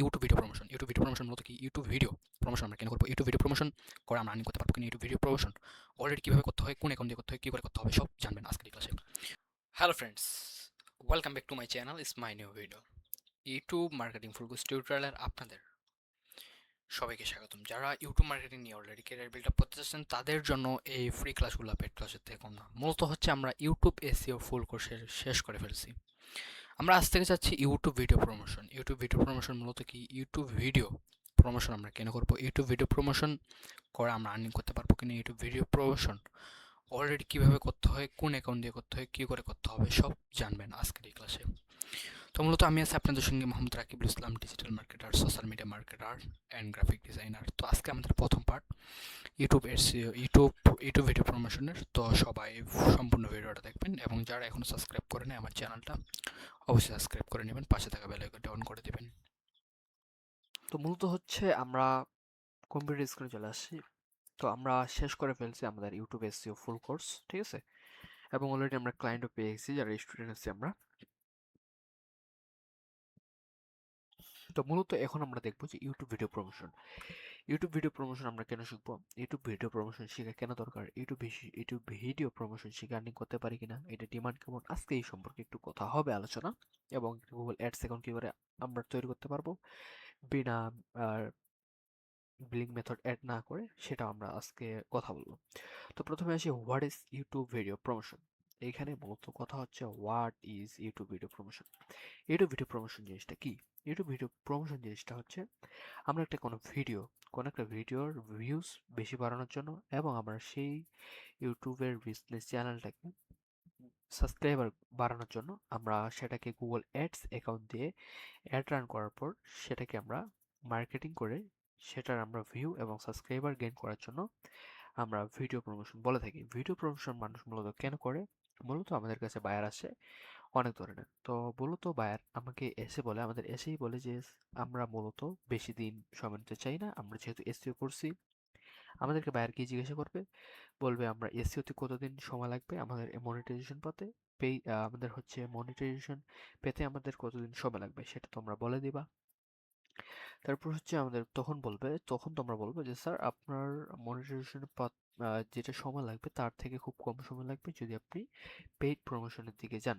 YouTube video promotion মূলত কি YouTube video promotion আমরা কেন করবো? ইউটিউব ভিডিও প্রমোশন করে আমরা আর্নিং করতে পারবো কিনা? ইউটিউব ভিডিও প্রমোশন অলরেডি কীভাবে করতে হয়, কোন অ্যাকাউন্ট দিয়ে করতে হয়, কী করে করতে হবে, সব জানবেন আজকের এই ক্লাসে। Hello friends, welcome back to my channel, is my new video. YouTube marketing full course টিউটোরিয়ালের আপনাদের সবাইকে স্বাগতম। যারা ইউটিউব মার্কেটিং নিয়ে অলরেডি ক্যারিয়ার বিল্ড আপ করতে চাচ্ছেন তাদের জন্য এই ফ্রি ক্লাসগুলো পেড ক্লাসের থেকে কম না। মূলত হচ্ছে আমরা ইউটিউব এসইও ফুল কোর্সের শেষ করে ফেলছি। আমরা আজ থেকে চাচ্ছি YouTube video promotion. YouTube video promotion মূলত কি ইউটিউব ভিডিও প্রমোশন আমরা কেন করবো? ইউটিউব ভিডিও প্রমোশন করে আমরা আর্নিং করতে পারবো কিনা? ইউটিউব ভিডিও প্রমোশন অলরেডি কীভাবে করতে হয়, কোন অ্যাকাউন্ট দিয়ে করতে হয়, কী করে করতে হবে, সব জানবেন আজকের এই ক্লাসে। তো মূলত আমি আছি আপনাদের সঙ্গে Mohammad Rakibul Islam, digital marketer, social media marketer and graphic designer. তো আজকে আমাদের প্রথম part YouTube SEO, YouTube video প্রমোশনের। তো সবাই সম্পূর্ণ ভিডিওটা দেখবেন এবং যারা এখনও সাবস্ক্রাইব করেনি আমার চ্যানেলটা অবশ্যই সাবস্ক্রাইব করে নেবেন, পাশে থাকা বেল আইকনটা অন করে দেবেন। তো মূলত হচ্ছে আমরা কম্পিউটার স্ক্রিনে চলে আসছি। তো আমরা শেষ করে ফেলছি আমাদের ইউটিউব এসইও ফুল কোর্স, ঠিক আছে? এবং অলরেডি আমরা ক্লায়েন্টও পেয়ে গেছি, যারা স্টুডেন্ট আছি আমরা। তো মূলত এখন আমরা দেখবো যে YouTube video promotion. YouTube video promotion আমরা কেন শিখবো? ইউটিউব ভিডিও প্রমোশন শেখা কেন দরকার? ইউটিউব ভিডিও প্রমোশন শিখে আর্নিং করতে পারি কিনা, এটা ডিমান্ড কেমন, আজকে এই সম্পর্কে একটু কথা হবে আলোচনা। এবং গুগল অ্যাডস অ্যাকাউন্ট কি করে আমরা তৈরি করতে পারবো বিনা বিলিং মেথড অ্যাড না করে, সেটা আমরা আজকে কথা বলবো। তো প্রথমে আসি, what is YouTube video promotion. এখানে মূলত কথা হচ্ছে what is YouTube video promotion. YouTube video promotion জিনিসটা কি? ইউটিউব ভিডিও প্রমোশন জিনিসটা হচ্ছে আমরা কোনো একটা ভিডিওর ভিউজ বেশি বাড়ানোর জন্য, এবং আমরা সেই ইউটিউবের বিজনেস চ্যানেলটাকে সাবস্ক্রাইবার বাড়ানোর জন্য আমরা সেটাকে গুগল অ্যাডস অ্যাকাউন্ট দিয়ে অ্যাড রান করার পর সেটাকে আমরা মার্কেটিং করে সেটার আমরা ভিউ এবং সাবস্ক্রাইবার গেইন করার জন্য আমরা ভিডিও প্রমোশন বলে থাকি। ভিডিও প্রমোশন মানুষ মূলত কেন করে? মূলত আমাদের কাছে বায়ার আসে অনেক ধরনের। তো মূলত বায়ার আমাকে এসে বলে, আমাদের এসেই বলে যে আমরা মূলত বেশি দিন সময় নিতে চাই না। আমরা যেহেতু এসইও করছি, আমাদেরকে বায়ার কি জিজ্ঞাসা করবে? বলবে আমরা এসইওতে কতদিন সময় লাগবে আমাদের মনিটাইজেশন পেতে, আমাদের হচ্ছে মনিটাইজেশন পেতে আমাদের কতদিন সময় লাগবে, সেটা তোমরা বলে দিবা। তারপর হচ্ছে আমাদের তখন তোমরা বলবে যে স্যার আপনার মনিটাইজেশন যেটা সময় লাগবে তার থেকে খুব কম সময় লাগবে যদি আপনি পেইড প্রমোশনের দিকে যান।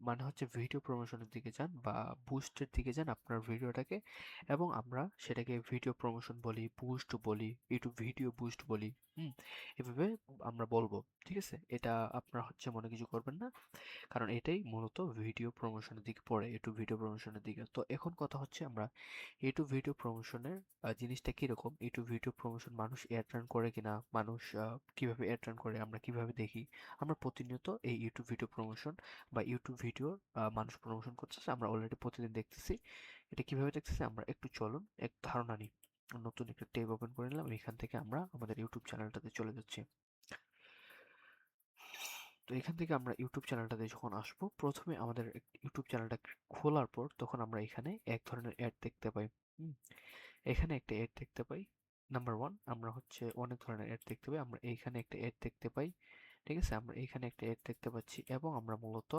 মানে হচ্ছে ভিডিও প্রমোশনের দিকে যান বা বুস্টের দিকে যান আপনার ভিডিওটাকে, এবং আমরা সেটাকে ভিডিও প্রমোশন বলি, বুস্ট বলি, ইউটিউব ভিডিও বুস্ট বলি। হুম, এভাবে আমরা বলবো। ঠিক আছে, এটা আপনারা হচ্ছে মনে কিছু করবেন না, কারণ এটাই মূলত ভিডিও প্রমোশনের দিকে পড়ে, ইউটিউব ভিডিও প্রমোশনের দিকে। তো এখন কথা হচ্ছে আমরা ইউটিউব ভিডিও প্রমোশনের জিনিসটা কিরকম, ইউটিউব ভিডিও প্রমোশন মানুষ অ্যাড রান করে কিনা, মানুষ কিভাবে অ্যাড রান করে আমরা কিভাবে দেখি। আমরা প্রতিনিয়ত এই ইউটিউব ভিডিও প্রমোশন বা ইউটিউব ভিডিও মানুষ প্রমোশন করতেছে, আমরা অলরেডি প্রতিদিন দেখতেছি। এটা কিভাবে দেখতেছি আমরা একটু চলুন এক ধারণা নিই। নতুন একটা ট্যাব ওপেন করে নিলাম, এখান থেকে আমরা আমাদের ইউটিউব চ্যানেলটাতে চলে যাচ্ছি। তো এখান থেকে আমরা ইউটিউব চ্যানেলটাতে যখন আসবো, প্রথমে আমাদের ইউটিউব চ্যানেলটা খোলার পর তখন আমরা এখানে এক ধরনের অ্যাড দেখতে পাই। হুম, এখানে একটা অ্যাড দেখতে পাই। নাম্বার ওয়ান, আমরা হচ্ছে অনেক ধরনের অ্যাড দেখতে পাই। আমরা এইখানে একটা অ্যাড দেখতে পাই, ঠিক আছে? আমরা এইখানে একটা অ্যাড দেখতে পাচ্ছি, এবং আমরা মূলত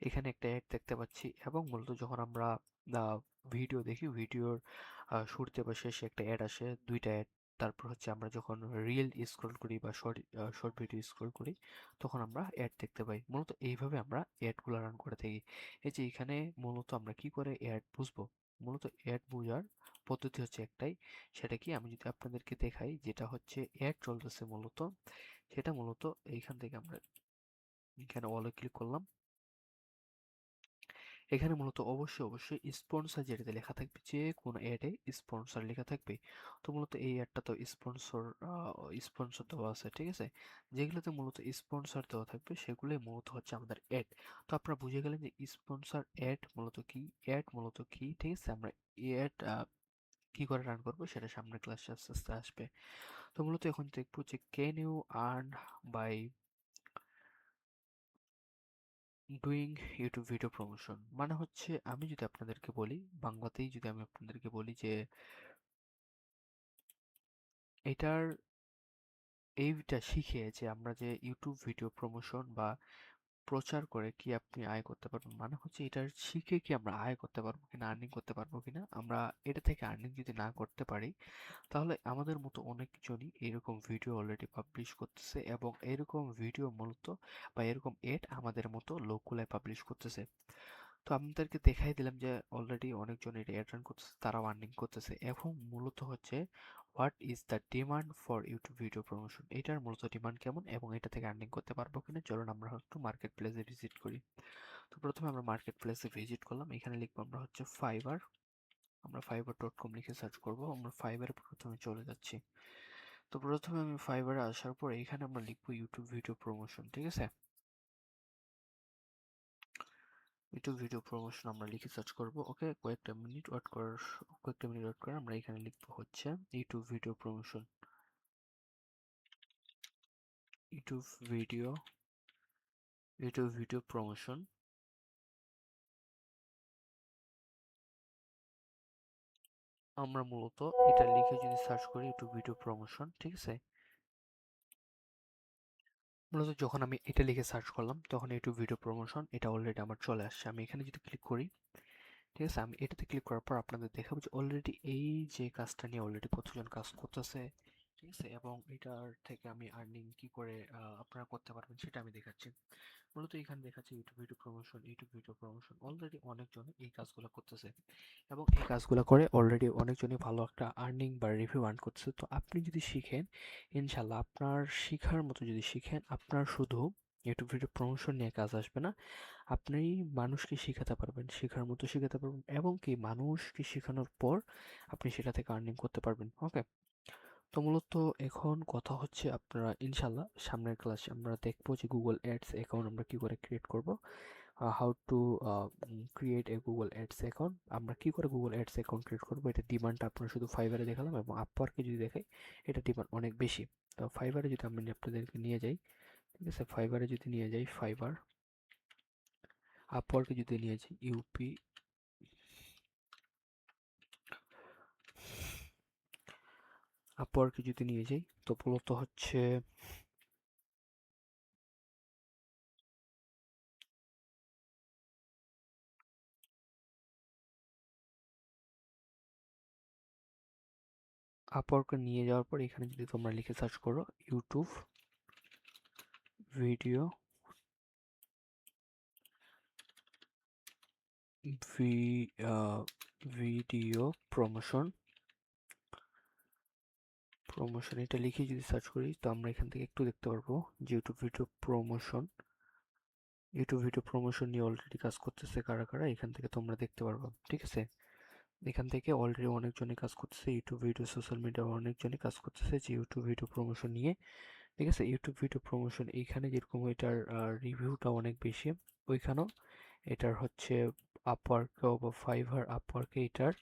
এখানে একটা অ্যাড দেখতে পাচ্ছি, এবং মূলত যখন আমরা ভিডিও দেখি, ভিডিওর শুরুতে বা শেষে একটা অ্যাড আসে, দুইটা অ্যাড। তারপর হচ্ছে আমরা যখন রিল স্ক্রল করি বা শর্ট ভিডিও স্ক্রল করি, তখন আমরা অ্যাড দেখতে পাই। মূলত এইভাবে আমরা অ্যাডগুলো রান করে থাকি। এই যে এখানে মূলত আমরা কি করে অ্যাড বুঝবো? মূলত অ্যাড বোঝার পদ্ধতি হচ্ছে একটাই, সেটা কি আমি যদি আপনাদেরকে দেখাই, যেটা হচ্ছে অ্যাড চলতেছে মূলত, সেটা মূলত এইখান থেকে আমরা এখানে অলে ক্লিক করলাম। এখানে মূলত অবশ্যই স্পন্সর যেটাতে লেখা থাকবে, যে কোনো অ্যাডে স্পন্সর লেখা থাকবে। তো মূলত এই অ্যাডটা তো স্পন্সর দেওয়া আছে, ঠিক আছে? যেগুলোতে মূলত স্পন্সর দেওয়া থাকবে সেগুলোই মূলত হচ্ছে আমাদের অ্যাড। তো আপনারা বুঝে গেলেন যে স্পন্সর অ্যাড মূলত কি, ঠিক আছে? আমরা অ্যাড কি করে রান করবো সেটা সামনের ক্লাসে আস্তে আস্তে আসবে। তো মূলত এখন দেখবো যে can you earn by doing YouTube video promotion. মানে হচ্ছে, আমি যদি আপনাদেরকে বলি বাংলাতেই, যদি আমি আপনাদেরকে বলি যে এটার এইটা শিখে যে আমরা যে ইউটিউব ভিডিও প্রমোশন বা প্রচার করে কি আপনি আয় করতে পারবেন, মানে হচ্ছে এটার শিখে কি আমরা আয় করতে পারবো কিনা, আর্নিং করতে পারবো কিনা। আমরা এটা থেকে আর্নিং যদি না করতে পারি, তাহলে আমাদের মতো অনেকজনই এরকম ভিডিও অলরেডি পাবলিশ করতেছে, এবং এরকম ভিডিও মূলত বা এরকম এড আমাদের মতো লোকগুলাই পাবলিশ করতেছে। তো আপনাদেরকে দেখাই দিলাম যে অলরেডি অনেকজন এটা অ্যাড রান করতেছে, তারাও আর্নিং করতেছে। এখন মূলত হচ্ছে what is the demand for YouTube video promotion, এটার মূলত ডিমান্ড কেমন এবং এটা থেকে আর্নিং করতে পারবো কিনা। চলুন আমরা একটু মার্কেট প্লেসে ভিজিট করি। তো প্রথমে আমরা মার্কেট প্লেসে ভিজিট করলাম, এখানে লিখবো আমরা হচ্ছে ফাইবার। আমরা fiverr.com লিখে সার্চ করব, আমরা ফাইবারে প্রথমে চলে যাচ্ছি। তো প্রথমে আমি ফাইবারে আসার পর এখানে আমরা লিখবো ইউটিউব ভিডিও প্রমোশন, ঠিক আছে। ইউটিউব ভিডিও প্রমোশন আমরা লিখে সার্চ করব। ওকে, কয়েকটা মিনিট ওয়েট করে আমরা এখানে লিখবো হচ্ছে YouTube video promotion. YouTube video YouTube video promotion. আমরা মূলত এটা লিখে যদি সার্চ করি ইউটিউব ভিডিও প্রমোশন, ঠিক আছে। মূলত যখন আমি এটা লিখে সার্চ করলাম তখন ইউটিউব ভিডিও প্রমোশন এটা অলরেডি আমার চলে আসছে। আমি এখানে যদি ক্লিক করি, ঠিক আছে, আমি এটাতে ক্লিক করার পর আপনাদের দেখাবো যে অলরেডি এই যে কাজটা নিয়ে অলরেডি কতজন কাজ করতেছে, ঠিক আছে, এবং এটার থেকে আমি আর্নিং কি করে আপনারা করতে পারবেন সেটা আমি দেখাচ্ছি। মূলত এখানে দেখাচ্ছে ইউটিউব ভিডিও প্রমোশন অলরেডি অনেকজন এই কাজগুলো করতেছে, এবং এই কাজগুলো করে অলরেডি অনেকজনই ভালো একটা আর্নিং বা রিভিউ আর্ন করতেছে। তো আপনি যদি শিখেন, ইনশাল্লাহ আপনার শিখার মতো যদি শিখেন, আপনার শুধু ইউটিউব ভিডিও প্রমোশন নিয়ে কাজ আসবে না, আপনি মানুষকে শিখাতে পারবেন, শেখার মতো শিখাতে পারবেন, এবং কি মানুষকে শেখানোর পর আপনি সেটা থেকে আর্নিং করতে পারবেন। ওকে, তো মূলত এখন কথা হচ্ছে আপনারা ইনশাল্লাহ সামনের ক্লাসে আমরা দেখবো যে গুগল অ্যাডস অ্যাকাউন্ট আমরা কি করে ক্রিয়েট করব, how to create a Google ads account, আমরা কি করে গুগল অ্যাডস অ্যাকাউন্ট ক্রিয়েট করবো। এটা ডিমান্ডটা আপনারা শুধু ফাইবারে দেখালাম, এবং আপওয়ার্কে যদি দেখাই এটা ডিমান্ড অনেক বেশি। তো ফাইবারে যদি আমি আপনাদেরকে নিয়ে যাই, ঠিক আছে, ফাইবারে যদি নিয়ে যাই ফাইবার, আপওয়ার্কে যদি নিয়ে যাই ইউপি, আপওয়ার্কে যদি নিয়ে যাই, তো মূলত হচ্ছে আপওয়ার্কে নিয়ে যাওয়ার পর এখানে যদি তোমরা লিখে সার্চ করো YouTube video V video promotion, এটা লিখে যদি সার্চ করি, তো আমরা এখান থেকে একটু দেখতে পারবো যে ইউটিউব ভিডিও প্রমোশন নিয়ে অলরেডি কাজ করতেছে কারা কারা, এখান থেকে তোমরা দেখতে পারবা, ঠিক আছে। এখান থেকে অলরেডি অনেকজনই কাজ করতেছে, ইউটিউব ভিডিও সোশ্যাল মিডিয়ার অনেকজনই কাজ করতেছে যে ইউটিউব ভিডিও প্রমোশন নিয়ে, ঠিক আছে। ইউটিউব ভিডিও প্রমোশন এইখানে যেরকম এটার রিভিউটা অনেক বেশি, ওইখানেও এটার হচ্ছে আপওয়ার্কেও বা আপওয়ার্কে এটার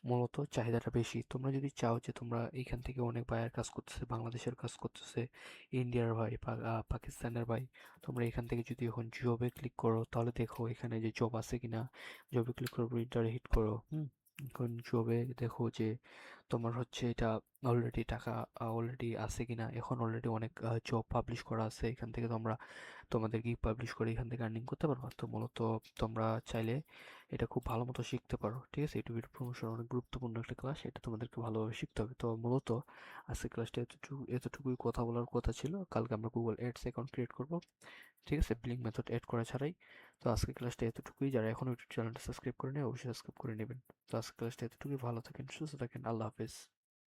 মূলত চাহিদাটা বেশি। তোমরা যদি চাও যে তোমরা এইখান থেকে অনেক ভাইয়ের কাজ করতেছে, বাংলাদেশের কাজ করতেছে, ইন্ডিয়ার ভাই, পাকিস্তানের ভাই, তোমরা এখান থেকে যদি এখন জবে ক্লিক করো তাহলে দেখো এখানে যে জব আছে কিনা। জবে ক্লিক করবো, ইন্টারে হিট করো, এখন জবে দেখো যে তোমার হচ্ছে এটা অলরেডি টাকা অলরেডি আছে কিনা। এখন অলরেডি অনেক জব পাবলিশ করা আছে, এখান থেকে তোমরা তোমাদের গিগ পাবলিশ করে এখান থেকে আর্নিং করতে পারবা। তো মূলত তোমরা চাইলে এটা খুব ভালো মতো শিখতে পারো, ঠিক আছে। ইউটিউব প্রমোশন অনেক গুরুত্বপূর্ণ একটা ক্লাস, এটা তোমাদেরকে ভালোভাবে শিখতে হবে। তো মূলত আজকে ক্লাসটা এতটুকুই কথা বলার কথা ছিল। কালকে আমরা গুগল অ্যাডস অ্যাকাউন্ট ক্রিয়েট করব, ঠিক আছে, ব্লিঙ্ক মেথড অ্যাড করা ছাড়াই। তো আজকে ক্লাসটা এতটুকুই, যারা এখনো ইউটিউব চ্যানেলটা সাবস্ক্রাইব করে নেই অবশ্যই সাবস্ক্রাইব করে নেবেন। তো আজকে ক্লাসটা এতটুকুই, ভালো থাকেন, সুস্থ থাকেন, আল্লাহ হাফেজ।